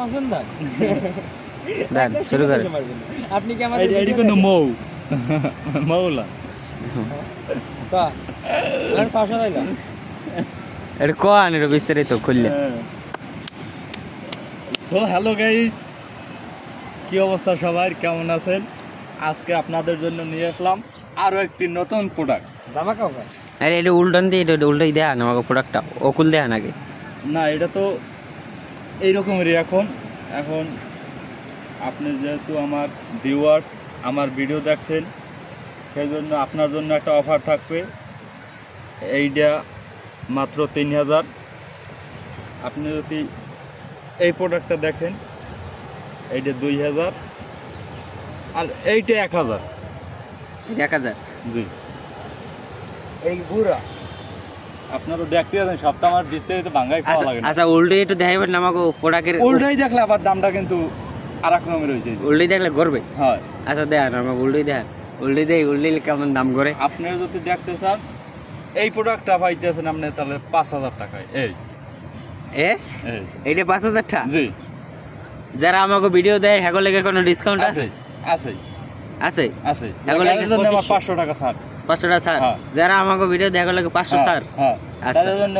পছন্দ দেন শুরু করেন। আপনি কি আমাদের এডি কোন মৌ মৌলা কা আর পাশা দাইলা এটা কোন এর বিস্তারিত খুললে। সো হ্যালো গাইস, কি অবস্থা সবার, কেমন আছেন? আজকে আপনাদের জন্য নিয়ে আসলাম আরো একটি নতুন প্রোডাক্ট। দামা কাও ভাই আরে এটা উল্টান দিয়ে এটা উল্টাই দেয়া না আমাকে প্রোডাক্টটা ওকুল দেয়া নাকি? না, এটা তো এইরকমেরই। এখন আপনি যেহেতু আমার ভিউয়ার্স, আমার ভিডিও দেখছেন, সেই জন্য আপনার জন্য একটা অফার থাকবে। এইটা মাত্র 3000। আপনি যদি এই প্রোডাক্টটা দেখেন, এইটা 2000 আর এইটা 1000। 1000 জি, এই বুড়া আপনারা তো দেখতে পাচ্ছেন, সবটা আমার বিস্তারিত বাংলায় পাওয়া লাগে না। আচ্ছা উল্টে একটু দেখাইবেন না আমাকে প্রোডাক্টের উল্টাই দেখলে আবার দামটা কিন্তু আর এক রকমের হয়েছে। উল্টে দেখলে করবে। হয়, আচ্ছা দেন আমাকে উল্টে দেন, উল্টে দেই উল্টে কেমন দাম করে? আপনারা যদি দেখতে চান এই প্রোডাক্টটা পাইতেছেন আপনি তাহলে 5000 টাকায়। এই এইটা 5000 টাকা? জি। যারা আমাকে ভিডিও দেয় হ্যাগো লেগে কোনো ডিসকাউন্ট আছে? আছে আছে আছে। হ্যাগো লেগে জন্য আমার 500 টাকা ছাড়। 500 টাকা ছাড়। হ্যাঁ। যারা আমাকে ভিডিও দেয় হ্যাগো লেগে 500 ছাড়। হ্যাঁ, আচ্ছা। তাদের জন্য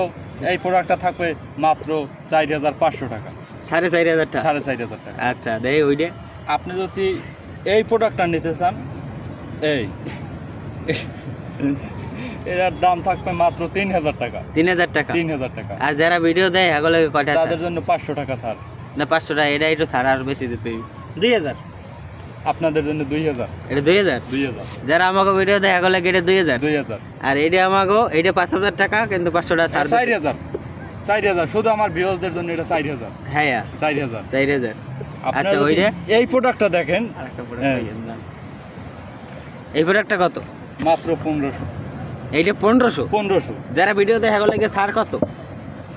এই প্রোডাক্টটা থাকবে মাত্র 4500 টাকা। 4500 টাকা? 4500 টাকা। আচ্ছা দেই ওইটা। আপনি যদি এই প্রোডাক্টটা নিতে চান, এই এটার দাম থাকবে মাত্র 3000 টাকা। 3000 টাকা? 3000 টাকা। আর যারা ভিডিও দেয় হ্যাগো লেগে কয়টা তাদের ছাড়? জন্য 500 টাকা ছাড়। না 500 টাকা, এটা একটু ছাড় আর বেশি দিতে হইবে। 2000 আপনাদের জন্য 2000। এটা 2000? 2000। যারা আমাকে ভিডিও দেয় হ্যাগো লেগে এটা 2000। 2000। আর এটা আমাকে এটা 5000 টাকা, কিন্তু 500 টাকা ছাড়। 4000। 4000 শুধু আমার ভিউয়ারদের জন্য। এটা 4000। হ্যাঁ 4000। 4000। আপনারা আচ্ছা যদি ওইটা এই প্রোডাক্টটা দেখেন, আরেকটা হ্যাঁ। এই প্রোডাক্টটা কত? মাত্র 1500। এইটা 1500? 1500। যারা ভিডিও দেয় হ্যাগো লেগে ছাড় কত?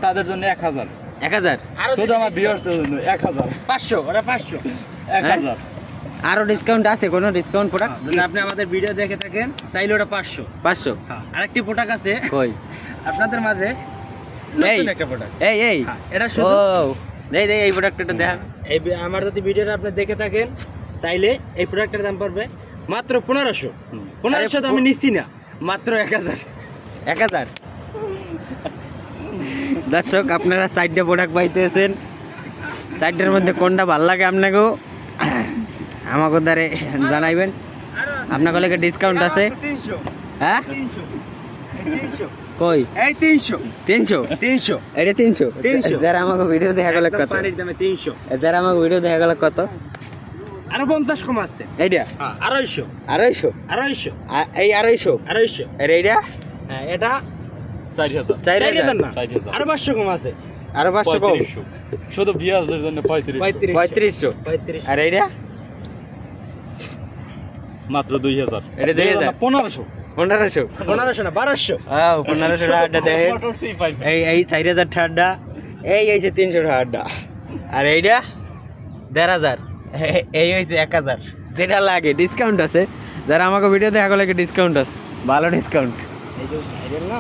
তাদের জন্য 1000। 1000? শুধু আমার ভিউয়ারদের জন্য 1000। 500 ওটা 500 1000। আরো ডিসকাউন্ট আছে? কোনো ডিসকাউন্ট প্রোডাক্ট? যদি আপনি আমাদের ভিডিও দেখে থাকেন তাইলে ওটা 500। 500? আরেকটি প্রোডাক্ট আছে কই আপনাদের মাঝে, এই নতুন একটা প্রোডাক্ট। এই এটা ও শুধু দেই এই প্রোডাক্টটা দেখান। এই আমার যদি ভিডিওটা আপনি দেখে থাকেন তাইলে এই প্রোডাক্টের দাম পড়বে মাত্র 1500। 1500 তো আমি নিচ্ছি না, মাত্র 1000। 1000? দর্শক আপনারা 4টা প্রোডাক্ট পাইতেছেন, 4টার মধ্যে কোনটা ভালো লাগে আপনাকে আমাকে দ্বারে জানাইবেন। আপনাকে লেগে ডিসকাউন্ট আছে? 300। হ্যাঁ 300 কই? এই 300 300? 300 এটা 300? 300। যারা আমাকে ভিডিও দেখা গেল কত? পানির দামে 300। যারা আমাকে ভিডিও দেখা গেল কত? আরো 50 কম আছে। এইটা 250 250? 250 এই 250? 250। আর এইটা? হ্যাঁ, এটা 4000। 4000 না, 4000। আরো 500 কম আছে। আরো 500 কম? 3500। শুধু ভিউয়ারদের জন্য 3500। 3500? 3500। আর এইটা? মাত্র 2000। এটা 2000? 1500। 1500? 1500 না 1200। 1500 টাকাটা দেখেন। এই 4000 টাকাটা, এই হয়েছে 300 টাকাটা। আর এইটা 1500, এই হয়েছে 1000। যেটা লাগে ডিসকাউন্ট আছে। যারা আমাকে ভিডিও দেখা লাগে ডিসকাউন্ট আছে, ভালো ডিসকাউন্ট। এই যে ভাইরাল না